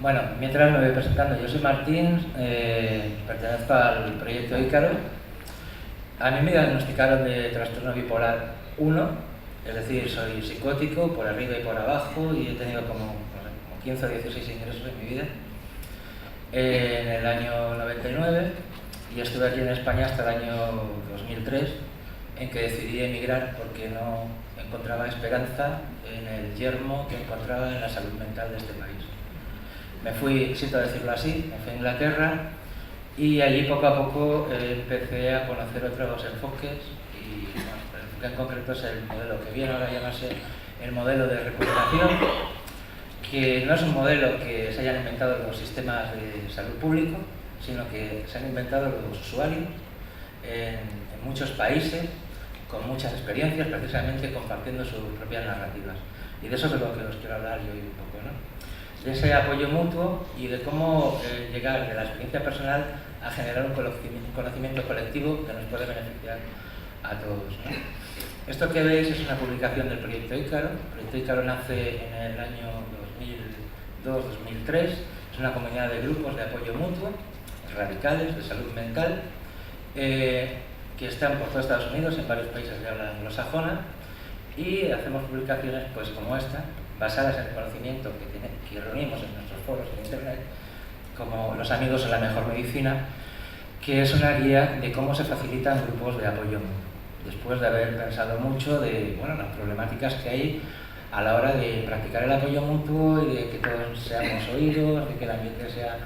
Bueno, mientras me voy presentando, yo soy Martín, pertenezco al proyecto Ícaro. A mí me diagnosticaron de trastorno bipolar 1, es decir, soy psicótico por arriba y por abajo y he tenido como 15 o 16 ingresos en mi vida. En el año 99 y estuve aquí en España hasta el año 2003, en que decidí emigrar porque no encontraba esperanza en el yermo que encontraba en la salud mental de este país. Me fui, siento decirlo así, me fui a Inglaterra y allí poco a poco empecé a conocer otros enfoques y bueno, el enfoque en concreto es el modelo que viene ahora a llamarse el modelo de recuperación, que no es un modelo que se hayan inventado los sistemas de salud público, sino que se han inventado los usuarios en muchos países con muchas experiencias, precisamente compartiendo sus propias narrativas. Y de eso es de lo que os quiero hablar yo hoy un poco, ¿no? De ese apoyo mutuo y de cómo llegar de la experiencia personal a generar un conocimiento colectivo que nos puede beneficiar a todos, ¿no? Esto que veis es una publicación del proyecto Ícaro. El proyecto Ícaro nace en el año 2002-2003, es una comunidad de grupos de apoyo mutuo, radicales, de salud mental, que están por todo Estados Unidos, en varios países de habla anglosajona, y hacemos publicaciones pues como esta, basadas en el conocimiento que reunimos en nuestros foros en internet, como Los amigos son la mejor medicina, que es una guía de cómo se facilitan grupos de apoyo mutuo, después de haber pensado mucho de las problemáticas que hay a la hora de practicar el apoyo mutuo y de que todos seamos oídos, de que el ambiente sea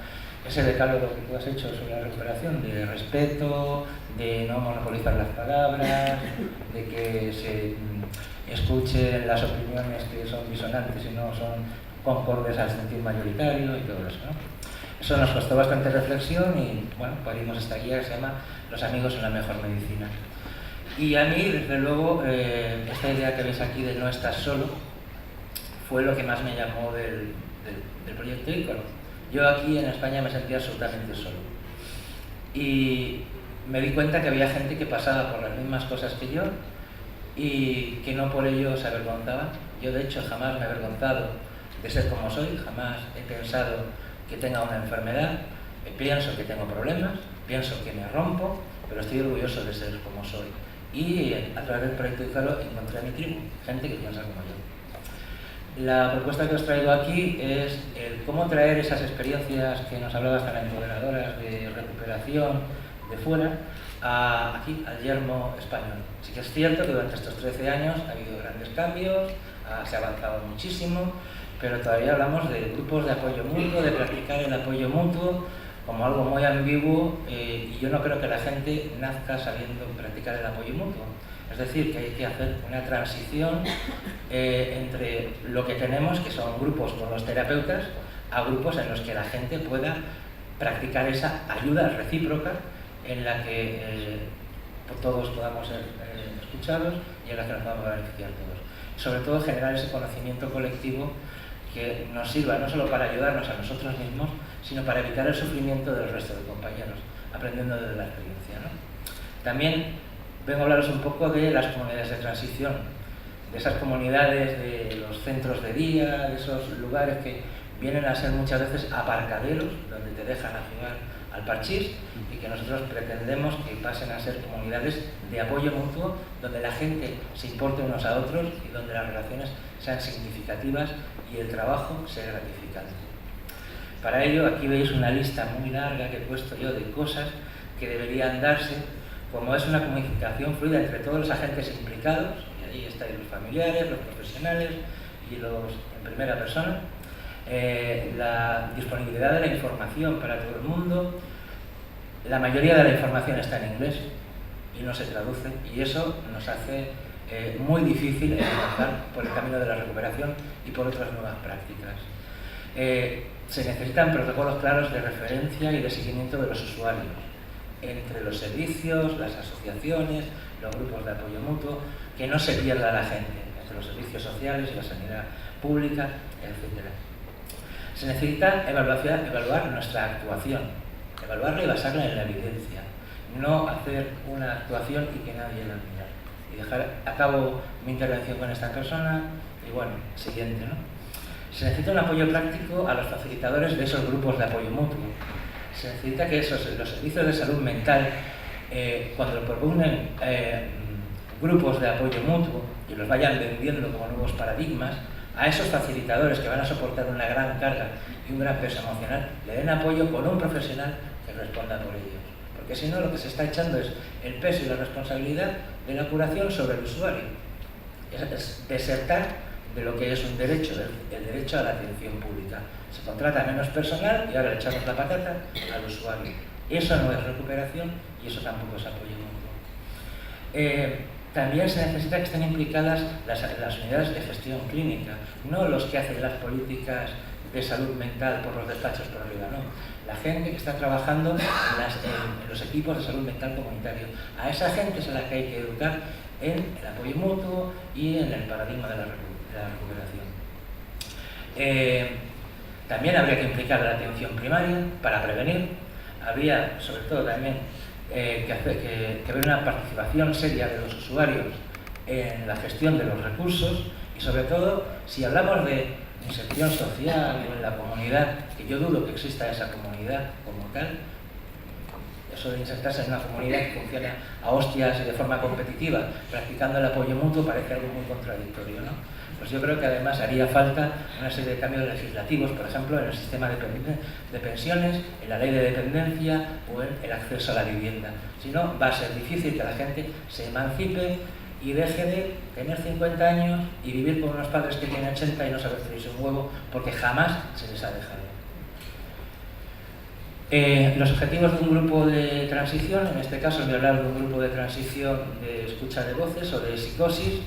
ese decálogo que tú has hecho sobre la recuperación, de respeto, de no monopolizar las palabras, de que se escuchen las opiniones que son disonantes y no son concordes al sentir mayoritario y todo eso, ¿no? Eso nos costó bastante reflexión y parimos esta guía que se llama Los amigos son la mejor medicina. Y a mí, desde luego, esta idea que veis aquí de no estás solo fue lo que más me llamó del proyecto Ícaro. Yo aquí en España me sentía absolutamente solo y me di cuenta que había gente que pasaba por las mismas cosas que yo y que no por ello se avergonzaba. Yo de hecho jamás me he avergonzado de ser como soy, jamás he pensado que tenga una enfermedad, pienso que tengo problemas, pienso que me rompo, pero estoy orgulloso de ser como soy. Y a través del proyecto Ícaro encontré a mi tribu, gente que piensa como yo. La propuesta que os traigo aquí es el cómo traer esas experiencias que nos hablaba hasta las empoderadoras de recuperación de fuera aquí al yermo español. Sí que es cierto que durante estos 13 años ha habido grandes cambios, se ha avanzado muchísimo, pero todavía hablamos de grupos de apoyo mutuo, de practicar el apoyo mutuo como algo muy ambiguo y yo no creo que la gente nazca sabiendo practicar el apoyo mutuo. Es decir, que hay que hacer una transición entre lo que tenemos, que son grupos con los terapeutas, a grupos en los que la gente pueda practicar esa ayuda recíproca en la que todos podamos ser escuchados y en la que nos vamos a beneficiar todos. Sobre todo generar ese conocimiento colectivo que nos sirva no solo para ayudarnos a nosotros mismos, sino para evitar el sufrimiento del resto de compañeros, aprendiendo de la experiencia, ¿no? También vengo a hablaros un poco de las comunidades de transición, de esas comunidades, de los centros de día, de esos lugares que vienen a ser muchas veces aparcaderos, donde te dejan a jugar al parchís y que nosotros pretendemos que pasen a ser comunidades de apoyo mutuo, donde la gente se importe unos a otros y donde las relaciones sean significativas y el trabajo sea gratificante. Para ello, aquí veis una lista muy larga que he puesto yo de cosas que deberían darse, como es una comunicación fluida entre todos los agentes implicados, y ahí estáis los familiares, los profesionales y los en primera persona, la disponibilidad de la información para todo el mundo. La mayoría de la información está en inglés y no se traduce, y eso nos hace muy difícil avanzar por el camino de la recuperación y por otras nuevas prácticas. Se necesitan protocolos claros de referencia y de seguimiento de los usuarios entre los servicios, las asociaciones, los grupos de apoyo mutuo, que no se pierda la gente entre los servicios sociales y la sanidad pública, etc. Se necesita evaluar nuestra actuación, evaluarla y basarla en la evidencia, no hacer una actuación y que nadie la mire. Y acabo mi intervención con esta persona y siguiente, ¿no? Se necesita un apoyo práctico a los facilitadores de esos grupos de apoyo mutuo. Se necesita que los servicios de salud mental, cuando proponen grupos de apoyo mutuo y los vayan vendiendo como nuevos paradigmas, a esos facilitadores que van a soportar una gran carga y un gran peso emocional, le den apoyo con un profesional que responda por ellos. Porque si no, lo que se está echando es el peso y la responsabilidad de la curación sobre el usuario. Es desertar de lo que es un derecho, el derecho a la atención pública. Se contrata menos personal y ahora le echamos la patata al usuario. Eso no es recuperación y eso tampoco es apoyo mutuo. También se necesita que estén implicadas las unidades de gestión clínica, no los que hacen las políticas de salud mental por los despachos por arriba, no. La gente que está trabajando en los equipos de salud mental comunitario. A esa gente es a la que hay que educar en el apoyo mutuo y en el paradigma de la recuperación. También habría que implicar la atención primaria para prevenir. Habría, sobre todo, también que ver una participación seria de los usuarios en la gestión de los recursos y, sobre todo, si hablamos de inserción social o en la comunidad, que yo dudo que exista esa comunidad como tal, eso de insertarse en una comunidad que funciona a hostias y de forma competitiva, practicando el apoyo mutuo, parece algo muy contradictorio, ¿no? Pues yo creo que además haría falta una serie de cambios legislativos, por ejemplo, en el sistema de pensiones, en la ley de dependencia o en el acceso a la vivienda. Si no, va a ser difícil que la gente se emancipe y deje de tener 50 años y vivir con unos padres que tienen 80 y no saber freírse un huevo porque jamás se les ha dejado. Los objetivos de un grupo de transición, en este caso voy a hablar de un grupo de transición de escucha de voces o de psicosis,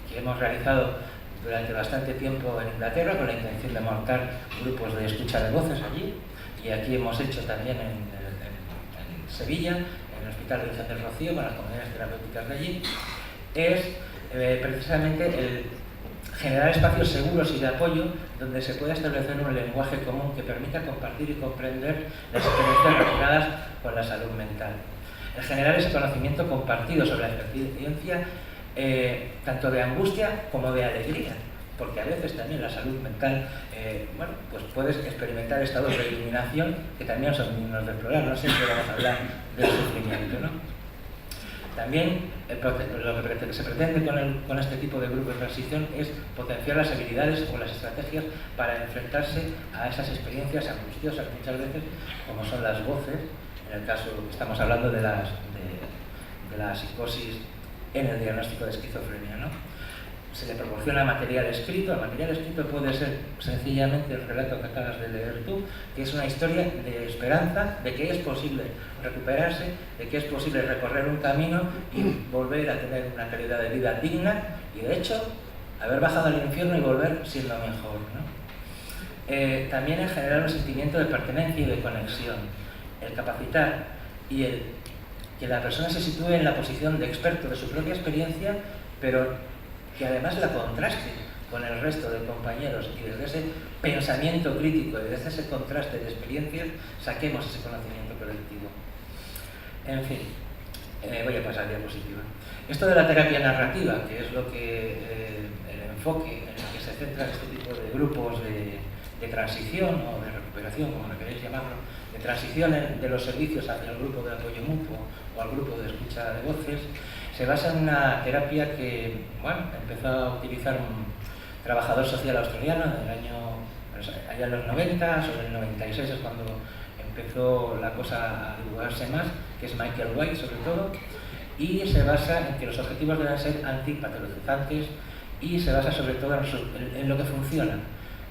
que hemos realizado durante bastante tiempo en Inglaterra con la intención de montar grupos de escucha de voces allí, y aquí hemos hecho también en Sevilla, en el Hospital de Virgen del Rocío, con las comunidades terapéuticas de allí. Es precisamente el generar espacios seguros y de apoyo donde se pueda establecer un lenguaje común que permita compartir y comprender las experiencias relacionadas con la salud mental. El generar ese conocimiento compartido sobre la experiencia tanto de angustia como de alegría, porque a veces también la salud mental, pues puedes experimentar estados de iluminación que también son dignos de explorar, no siempre vamos a hablar del sufrimiento, ¿no? También lo que se pretende con este tipo de grupos de transición es potenciar las habilidades o las estrategias para enfrentarse a esas experiencias angustiosas muchas veces, como son las voces, en el caso que estamos hablando de la psicosis en el diagnóstico de esquizofrenia, ¿no? Se le proporciona material escrito. El material escrito puede ser sencillamente el relato que acabas de leer tú, que es una historia de esperanza, de que es posible recuperarse, de que es posible recorrer un camino y volver a tener una calidad de vida digna y, de hecho, haber bajado al infierno y volver siendo mejor, ¿no? También el generar un sentimiento de pertenencia y de conexión, el capacitar y el que la persona se sitúe en la posición de experto de su propia experiencia, pero que además la contraste con el resto de compañeros y desde ese pensamiento crítico y desde ese contraste de experiencias saquemos ese conocimiento colectivo. En fin, voy a pasar a diapositiva. Esto de la terapia narrativa, que es lo que el enfoque en el que se centra este tipo de grupos de transición o de recuperación, como lo queréis llamarlo, de transición de los servicios hacia el grupo de apoyo mutuo o al grupo de escucha de voces, se basa en una terapia que, empezó a utilizar un trabajador social australiano en el año, allá en los 90, sobre el 96 es cuando empezó la cosa a divulgarse más, que es Michael White sobre todo, y se basa en que los objetivos deben ser antipatologizantes y se basa sobre todo en lo que funciona.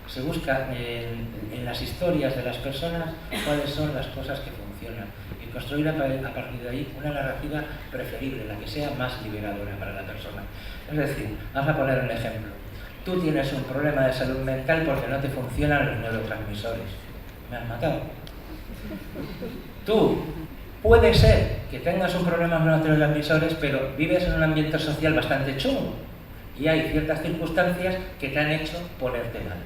Se busca en las historias de las personas cuáles son las cosas que funcionan y construir a partir de ahí una narrativa preferible, la que sea más liberadora para la persona. Es decir, vamos a poner un ejemplo. Tú tienes un problema de salud mental porque no te funcionan los neurotransmisores. Me has matado. Tú, puede ser que tengas un problema con los neurotransmisores, pero vives en un ambiente social bastante chungo y hay ciertas circunstancias que te han hecho ponerte mal.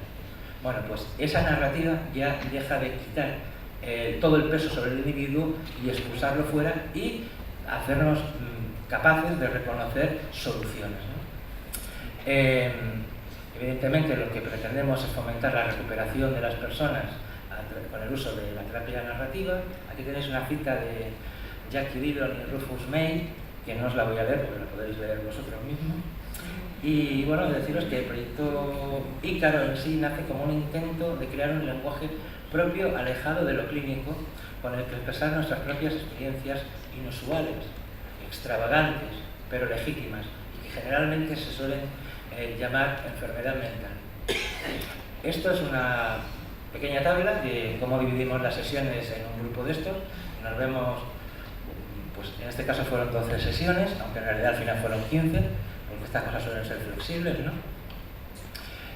Bueno, pues esa narrativa ya deja de quitar todo el peso sobre el individuo y expulsarlo fuera y hacernos capaces de reconocer soluciones, ¿no? Evidentemente lo que pretendemos es fomentar la recuperación de las personas con el uso de la terapia narrativa. Aquí tenéis una cita de Jackie Dillon y Rufus May, que no os la voy a leer porque la podéis leer vosotros mismos. Y bueno, deciros que el proyecto Ícaro en sí nace como un intento de crear un lenguaje propio, alejado de lo clínico, con el que expresar nuestras propias experiencias inusuales, extravagantes, pero legítimas, y que generalmente se suelen llamar enfermedad mental. Esto es una pequeña tabla de cómo dividimos las sesiones en un grupo de estos. Nos vemos, pues en este caso fueron 12 sesiones, aunque en realidad al final fueron 15, porque estas cosas suelen ser flexibles, ¿no?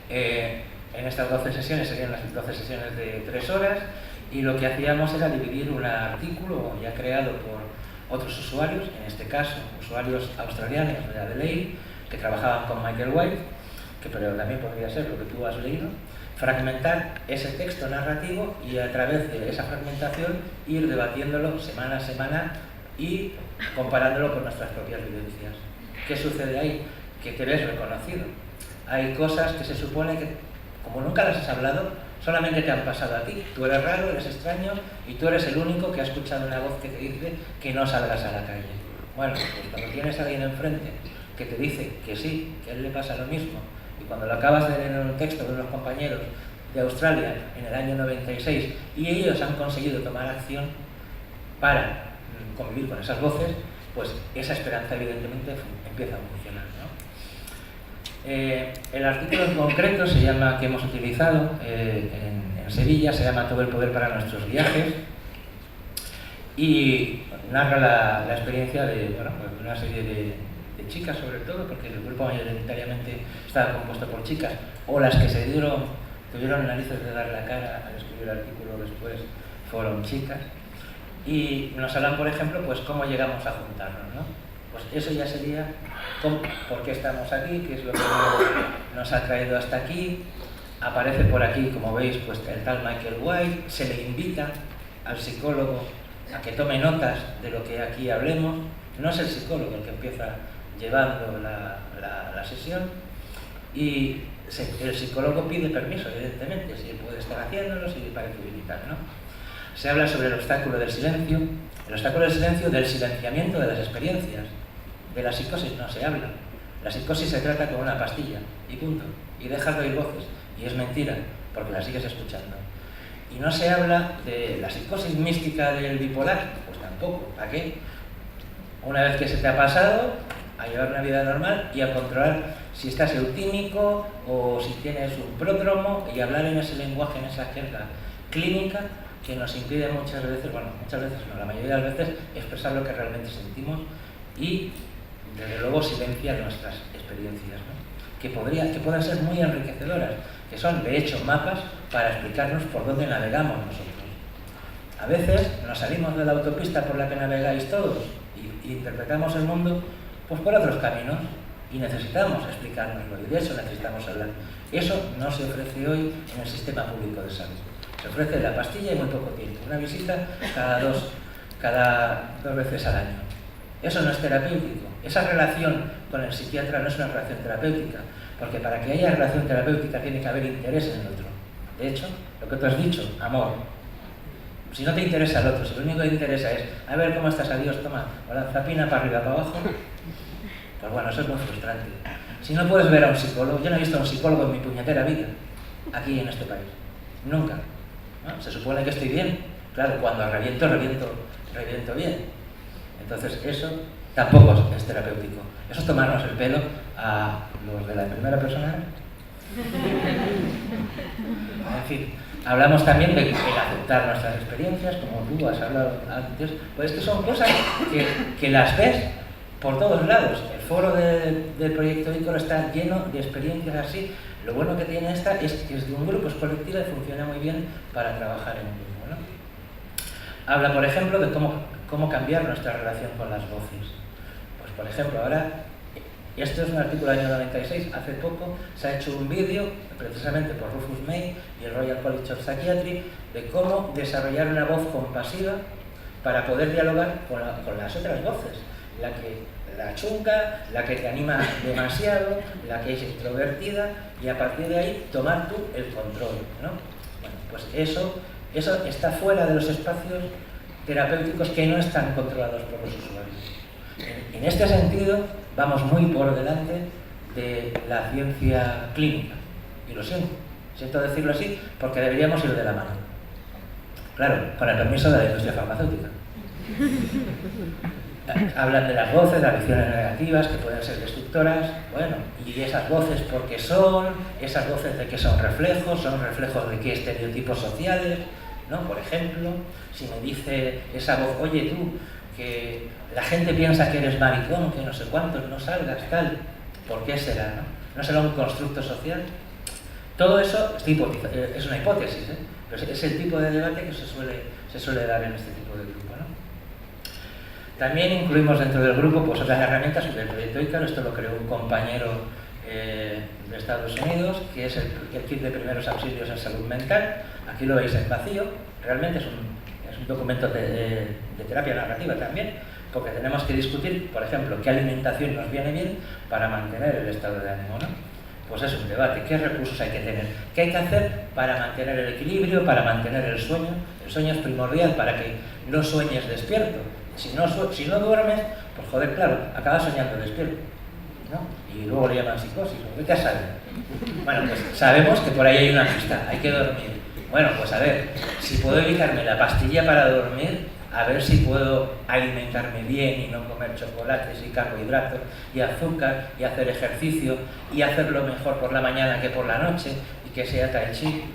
En estas 12 sesiones serían las 12 sesiones de 3 horas, y lo que hacíamos era dividir un artículo ya creado por otros usuarios, en este caso usuarios australianos de Adelaide, que trabajaban con Michael White, que pero también podría ser lo que tú has leído, fragmentar ese texto narrativo y a través de esa fragmentación ir debatiéndolo semana a semana y comparándolo con nuestras propias vivencias. ¿Qué sucede ahí? Que te ves reconocido. Hay cosas que se supone que, como nunca las has hablado, solamente te han pasado a ti. Tú eres raro, eres extraño y tú eres el único que ha escuchado una voz que te dice que no salgas a la calle. Bueno, pues cuando tienes a alguien enfrente que te dice que sí, que a él le pasa lo mismo, y cuando lo acabas de leer en un texto de unos compañeros de Australia en el año 96 y ellos han conseguido tomar acción para convivir con esas voces, pues esa esperanza evidentemente empieza a funcionar, ¿no? El artículo en concreto se llama, que hemos utilizado en Sevilla, se llama Todo el poder para nuestros viajes, y narra la experiencia de, bueno, una serie de chicas, sobre todo, porque el grupo mayoritariamente estaba compuesto por chicas, o las que tuvieron narices de dar la cara al escribir el artículo después fueron chicas, y nos hablan, por ejemplo, pues cómo llegamos a juntarnos, ¿no? Pues eso ya sería por qué estamos aquí, qué es lo que nos ha traído hasta aquí. Aparece por aquí, como veis, pues el tal Michael White, se le invita al psicólogo a que tome notas de lo que aquí hablemos. No es el psicólogo el que empieza llevando la sesión, y el psicólogo pide permiso, evidentemente, si puede estar haciéndolo, si le parece bien y tal, ¿no? Se habla sobre el obstáculo del silencio, del silenciamiento de las experiencias. De la psicosis no se habla. La psicosis se trata con una pastilla, y punto. Y dejas de oír voces, y es mentira, porque la sigues escuchando. Y no se habla de la psicosis mística del bipolar, pues tampoco. ¿Para qué? Una vez que se te ha pasado, a llevar una vida normal y a controlar si estás eutímico o si tienes un pródromo, y hablar en ese lenguaje, en esa jerga clínica que nos impide muchas veces, bueno, muchas veces no, la mayoría de las veces, expresar lo que realmente sentimos, y desde luego silenciar nuestras experiencias, ¿no? que pueden ser muy enriquecedoras, que son de hecho mapas para explicarnos por dónde navegamos nosotros. A veces nos salimos de la autopista por la que navegáis todos y interpretamos el mundo pues por otros caminos, y necesitamos explicárnoslo, y de eso necesitamos hablar. Eso no se ofrece hoy en el sistema público de salud. Se ofrece la pastilla y muy poco tiempo, una visita cada dos veces al año. Eso no es terapéutico. Esa relación con el psiquiatra no es una relación terapéutica, porque para que haya relación terapéutica tiene que haber interés en el otro. De hecho, lo que tú has dicho, amor. Si no te interesa el otro, si lo único que te interesa es a ver cómo estás, adiós, toma, o la zapina para arriba, para abajo, pues bueno, eso es muy frustrante. Si no puedes ver a un psicólogo, yo no he visto a un psicólogo en mi puñetera vida, aquí en este país. Nunca. ¿No? Se supone que estoy bien. Claro, cuando reviento bien. Entonces eso tampoco es terapéutico. Eso es tomarnos el pelo a los de la primera persona. En fin, hablamos también de aceptar nuestras experiencias, como tú has hablado antes. Pues que son cosas que las ves por todos lados. El foro del proyecto Ícaro está lleno de experiencias así. Lo bueno que tiene esta es que es de un grupo, es colectiva y funciona muy bien para trabajar en un grupo, ¿no? Habla, por ejemplo, de cómo cambiar nuestra relación con las voces. Pues, por ejemplo, ahora, esto es un artículo del año 96, hace poco se ha hecho un vídeo, precisamente por Rufus May y el Royal College of Psychiatry, de cómo desarrollar una voz compasiva para poder dialogar con las otras voces. la chunga, la que te anima demasiado, la que es introvertida, y a partir de ahí tomar tú el control, ¿no? Bueno, pues eso está fuera de los espacios terapéuticos que no están controlados por los usuarios. En este sentido, vamos muy por delante de la ciencia clínica, y lo siento decirlo así, porque deberíamos ir de la mano. Claro, con el permiso de la industria farmacéutica. Hablan de las voces, las visiones negativas que pueden ser destructoras, bueno, y esas voces ¿por qué son? Esas voces de qué son reflejos de qué estereotipos sociales, ¿no? Por ejemplo, si me dice esa voz, oye tú, que la gente piensa que eres maricón, que no sé cuántos, no salgas, tal, ¿por qué será, no? ¿No será un constructo social? Todo eso es una hipótesis, ¿eh? Pero es el tipo de debate que se suele dar en este tipo de grupo, ¿no? También incluimos dentro del grupo pues, otras herramientas del proyecto Ícaro. Esto lo creó un compañero de Estados Unidos, que es el kit de primeros auxilios en salud mental. Aquí lo veis en vacío, realmente es un documento de terapia narrativa también, porque tenemos que discutir, por ejemplo, qué alimentación nos viene bien para mantener el estado de ánimo, ¿no? Pues es un debate, qué recursos hay que tener, qué hay que hacer para mantener el equilibrio, para mantener el sueño. El sueño es primordial para que no sueñes despierto. Si no duermes, pues joder, claro, acabas soñando despierto, ¿no? Y luego le llaman psicosis, ¿no? ¿Qué sabe? Bueno, pues sabemos que por ahí hay una pista, hay que dormir. Bueno, pues a ver, si puedo evitarme la pastilla para dormir, a ver si puedo alimentarme bien y no comer chocolates y carbohidratos y azúcar y hacer ejercicio y hacerlo mejor por la mañana que por la noche y que sea tai chi.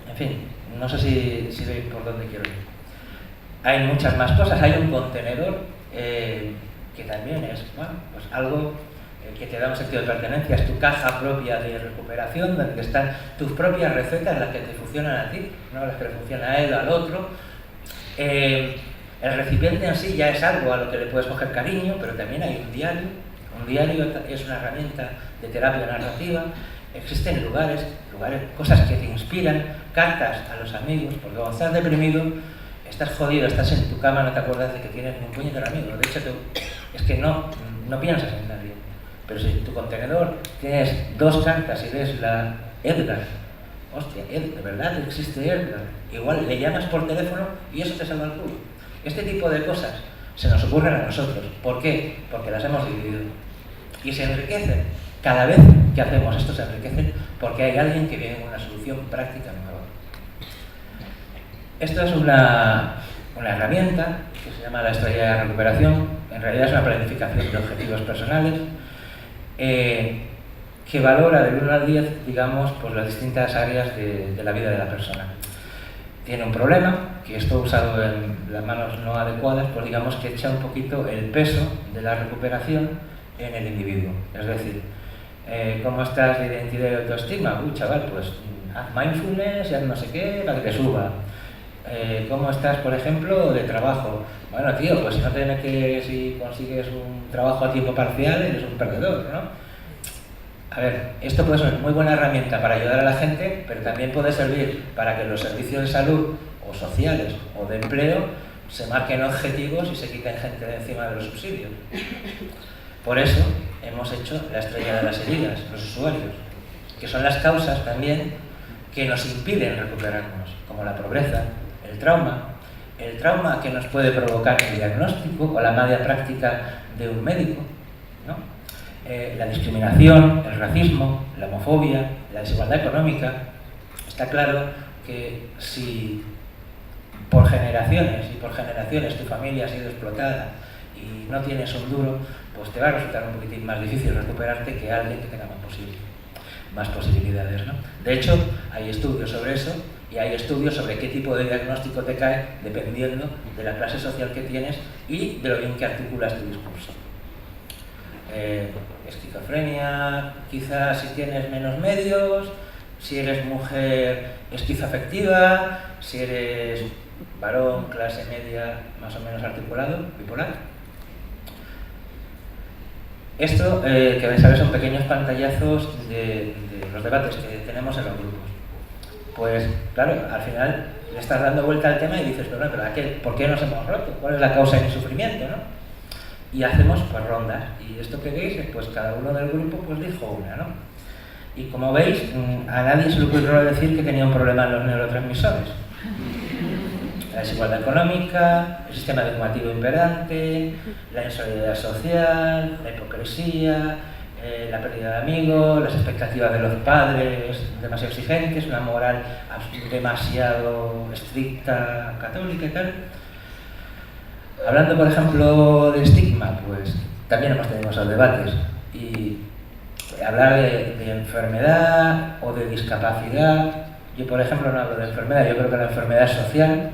En fin, no sé si veis por dónde quiero ir. Hay muchas más cosas, hay un contenedor que también es, bueno, pues algo que te da un sentido de pertenencia, es tu caja propia de recuperación, donde están tus propias recetas, las que te funcionan a ti, no las que le funcionan a él o al otro. El recipiente en sí ya es algo a lo que le puedes coger cariño, pero también hay un diario. Un diario es una herramienta de terapia narrativa. Existen lugares, cosas que te inspiran, cartas a los amigos, porque cuando estás deprimido, estás jodido, estás en tu cama, no te acuerdas de que tienes ni un puñetero amigo. De hecho, es que no piensas en nadie. Pero si en tu contenedor tienes 2 cartas y ves la Edgar, hostia, ¿de verdad existe Edgar? Igual le llamas por teléfono y eso te salva el culo. Este tipo de cosas se nos ocurren a nosotros. ¿Por qué? Porque las hemos dividido. Y se enriquecen. Cada vez que hacemos esto se enriquecen porque hay alguien que viene con una solución práctica nueva. Esto es una herramienta que se llama la estrategia de recuperación. En realidad es una planificación de objetivos personales que valora del 1 al 10, digamos, pues las distintas áreas de la vida de la persona. Tiene un problema, que esto usado en las manos no adecuadas, pues digamos que echa un poquito el peso de la recuperación en el individuo. Es decir, ¿cómo estás de identidad y autoestima? Uy, chaval, pues haz mindfulness y haz no sé qué para que te suba. ¿Cómo estás, por ejemplo, de trabajo? Bueno, tío, pues si consigues un trabajo a tiempo parcial, eres un perdedor, ¿no? A ver, esto puede ser una muy buena herramienta para ayudar a la gente, pero también puede servir para que los servicios de salud, o sociales, o de empleo, se marquen objetivos y se quiten gente de encima de los subsidios. Por eso hemos hecho la estrella de las heridas, los usuarios, que son las causas también que nos impiden recuperarnos, como la pobreza, el trauma que nos puede provocar el diagnóstico o la mala práctica de un médico, ¿no? La discriminación, el racismo, la homofobia, la desigualdad económica. Está claro que si por generaciones tu familia ha sido explotada y no tienes un duro, pues te va a resultar un poquitín más difícil recuperarte que alguien que tenga más posibilidades, ¿no? De hecho, hay estudios sobre eso y hay estudios sobre qué tipo de diagnóstico te cae dependiendo de la clase social que tienes y de lo bien que articulas tu discurso. Esquizofrenia, quizás si tienes menos medios, si eres mujer esquizoafectiva, si eres varón, clase media, más o menos articulado, bipolar. Esto que vais a ver son pequeños pantallazos de los debates que tenemos en los grupos. Pues claro, al final le estás dando vuelta al tema y dices, pero ¿por qué nos hemos roto? ¿Cuál es la causa de mi sufrimiento, no? y hacemos pues rondas. Y esto que veis, pues cada uno del grupo pues dijo una, ¿no? Y como veis, a nadie se le ocurrió decir que tenía un problema en los neurotransmisores. La desigualdad económica, el sistema educativo imperante, la insolidaridad social, la hipocresía, la pérdida de amigos, las expectativas de los padres demasiado exigentes, una moral demasiado estricta, católica y tal. Hablando, por ejemplo, de estigma, pues también hemos tenido esos debates. Y hablar de enfermedad o de discapacidad, yo por ejemplo no hablo de enfermedad, yo creo que la enfermedad es social,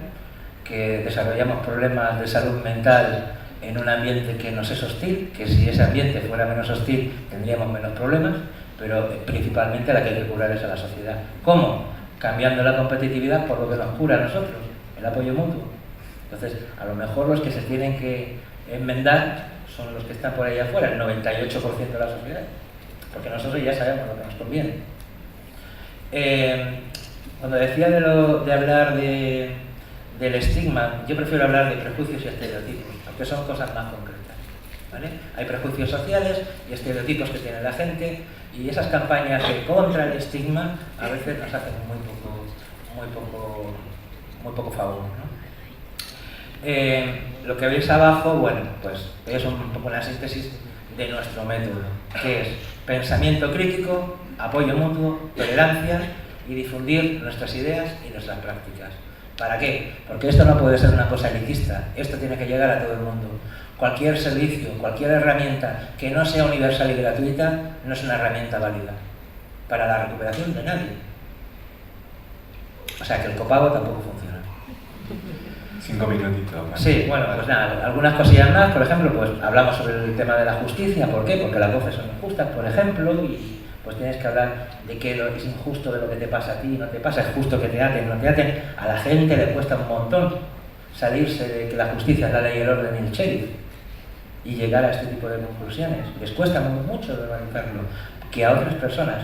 que desarrollamos problemas de salud mental en un ambiente que nos es hostil, que si ese ambiente fuera menos hostil tendríamos menos problemas, pero principalmente la que hay que curar es a la sociedad. ¿Cómo? Cambiando la competitividad por lo que nos cura a nosotros, el apoyo mutuo. Entonces, a lo mejor los que se tienen que enmendar son los que están por ahí afuera, el 98% de la sociedad, porque nosotros ya sabemos lo que nos conviene. Cuando decía de hablar del estigma, yo prefiero hablar de prejuicios y estereotipos, porque son cosas más concretas, ¿vale? Hay prejuicios sociales y estereotipos que tiene la gente, y esas campañas contra el estigma a veces nos hacen muy poco favor, ¿no? Lo que veis abajo, bueno, pues es un poco una síntesis de nuestro método, que es pensamiento crítico, apoyo mutuo, tolerancia y difundir nuestras ideas y nuestras prácticas. ¿Para qué? Porque esto no puede ser una cosa elitista, esto tiene que llegar a todo el mundo. Cualquier servicio, cualquier herramienta que no sea universal y gratuita no es una herramienta válida para la recuperación de nadie. O sea que el copago tampoco funciona. 5 minutitos. ¿Vale? Sí, bueno, pues nada, algunas cosillas más. Por ejemplo, pues hablamos sobre el tema de la justicia. ¿Por qué? Porque las voces son injustas, por ejemplo, y pues tienes que hablar de qué es injusto de lo que te pasa a ti, no te pasa, es justo que te aten, no te aten. A la gente le cuesta un montón salirse de que la justicia es la ley, el orden y el sheriff y llegar a este tipo de conclusiones. Les cuesta mucho verbalizarlo, que a otras personas,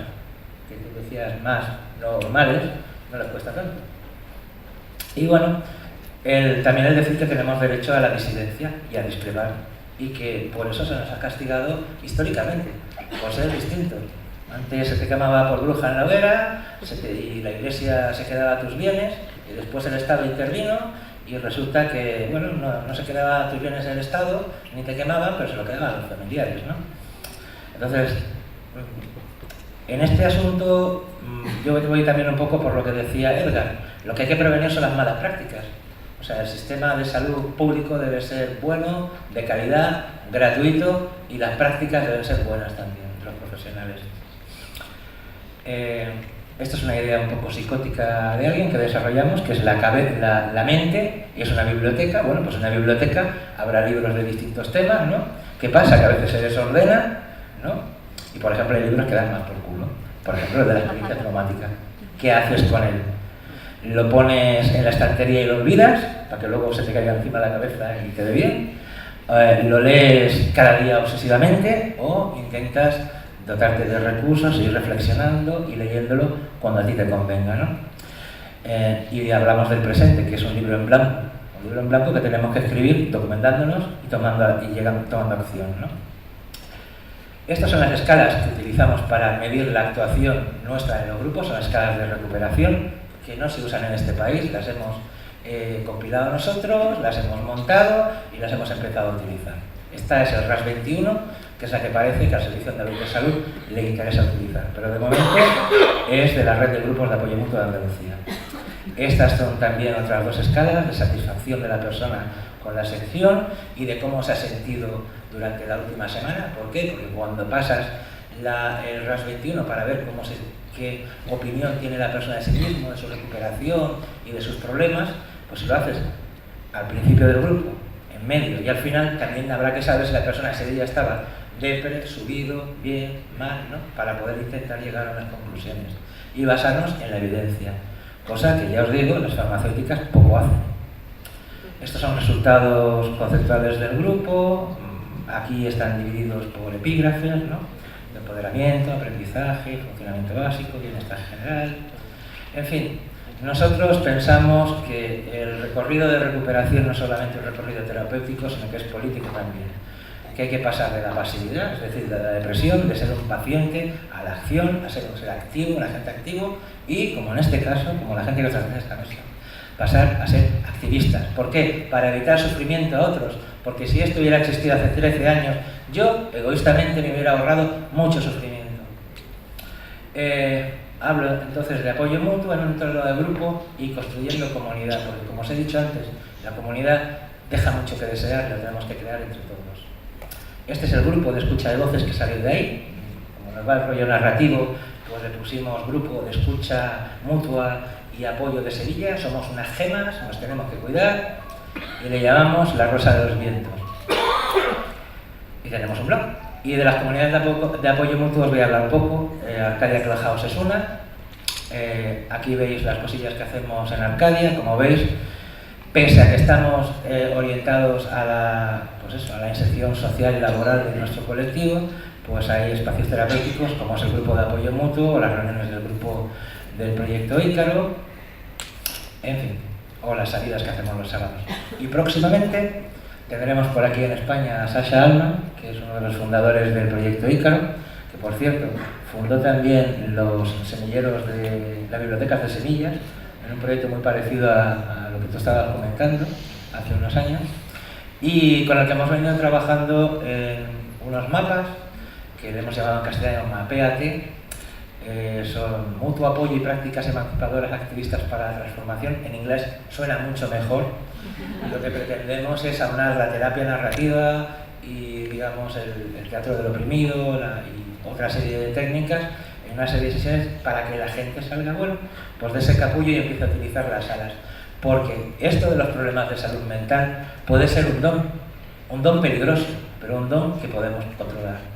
que tú decías más normales, no les cuesta tanto. Y bueno, también el decir que tenemos derecho a la disidencia y a discrepar, y que por eso se nos ha castigado históricamente, por ser distintos. Antes se te quemaba por bruja en la hoguera y la iglesia se quedaba tus bienes, y después el Estado intervino y resulta que, bueno, no se quedaba tus bienes en el Estado, ni te quemaban, pero se lo quedaban los familiares, ¿no? Entonces, en este asunto yo voy también un poco por lo que decía Edgar. Lo que hay que prevenir son las malas prácticas. O sea, el sistema de salud público debe ser bueno, de calidad, gratuito, y las prácticas deben ser buenas también, de los profesionales. Esta es una idea un poco psicótica de alguien que desarrollamos, que es la mente, y es una biblioteca. Bueno, pues en una biblioteca habrá libros de distintos temas, ¿no? ¿Qué pasa? Que a veces se desordena, ¿no? Y por ejemplo hay libros que dan más por culo. Por ejemplo, el de la experiencia traumática. ¿Qué haces con él? Lo pones en la estantería y lo olvidas, para que luego se te caiga encima de la cabeza y te dé bien. Lo lees cada día obsesivamente, o intentas dotarte de recursos, ir reflexionando y leyéndolo cuando a ti te convenga, ¿no? Y hablamos del presente, que es un libro en blanco que tenemos que escribir documentándonos y tomando acción, ¿no? Estas son las escalas que utilizamos para medir la actuación nuestra en los grupos, son las escalas de recuperación, que no se usan en este país, las hemos compilado nosotros, las hemos montado y las hemos empezado a utilizar. Esta es el RAS 21, que es la que parece que al Servicio Andaluz de Salud le interesa utilizar, pero de momento es de la Red de Grupos de Apoyo Mutuo de Andalucía. Estas son también otras dos escalas de satisfacción de la persona con la sección y de cómo se ha sentido durante la última semana. ¿Por qué? Porque cuando pasas el RAS 21 para ver qué opinión tiene la persona de sí mismo, de su recuperación y de sus problemas, pues si lo haces al principio del grupo, en medio y al final, también habrá que saber si la persona ese día estaba depre, subido, bien, mal, ¿no? Para poder intentar llegar a unas conclusiones y basarnos en la evidencia, cosa que ya os digo, las farmacéuticas poco hacen. Estos son resultados conceptuales del grupo. Aquí están divididos por epígrafes, ¿no? Empoderamiento, aprendizaje, funcionamiento básico, bienestar general. En fin, nosotros pensamos que el recorrido de recuperación no es solamente un recorrido terapéutico, sino que es político también. que hay que pasar de la pasividad, es decir, de la depresión, de ser un paciente, a la acción, a ser un ser activo, un agente activo y, como en este caso, como la gente que trata en esta mesa, pasar a ser activistas. ¿Por qué? Para evitar sufrimiento a otros, porque si esto hubiera existido hace 13 años, yo, egoístamente, me hubiera ahorrado mucho sufrimiento. Hablo entonces de apoyo mutuo en un entorno de grupo y construyendo comunidad, porque como os he dicho antes, la comunidad deja mucho que desear y lo tenemos que crear entre todos. Este es el grupo de escucha de voces que salió de ahí. Como nos va el rollo narrativo, pues le pusimos grupo de escucha mutua y apoyo de Sevilla. Somos unas gemas, nos tenemos que cuidar y le llamamos La Rosa de los Vientos. Y tenemos un blog. Y de las comunidades de apoyo mutuo os voy a hablar un poco. Arcadia Clubhouse es una. Aquí veis las cosillas que hacemos en Arcadia. Como veis, pese a que estamos orientados a la inserción social y laboral de nuestro colectivo, pues hay espacios terapéuticos como es el grupo de apoyo mutuo o las reuniones del grupo del proyecto Ícaro, en fin, o las salidas que hacemos los sábados. Y próximamente tendremos por aquí en España a Sasha Alman, que es uno de los fundadores del proyecto Ícaro, que por cierto fundó también los semilleros de la Biblioteca de Semillas, en un proyecto muy parecido a lo que tú estabas comentando hace unos años, y con el que hemos venido trabajando en unos mapas que le hemos llamado en castellano Mapeate. Son mutuo apoyo y prácticas emancipadoras activistas para la transformación. En inglés suena mucho mejor. Lo que pretendemos es aunar la terapia narrativa y, digamos, el teatro del oprimido y otra serie de técnicas en una serie de sesiones para que la gente salga, bueno, pues de ese capullo y empiece a utilizar las salas. Porque esto de los problemas de salud mental puede ser un don peligroso, pero un don que podemos controlar.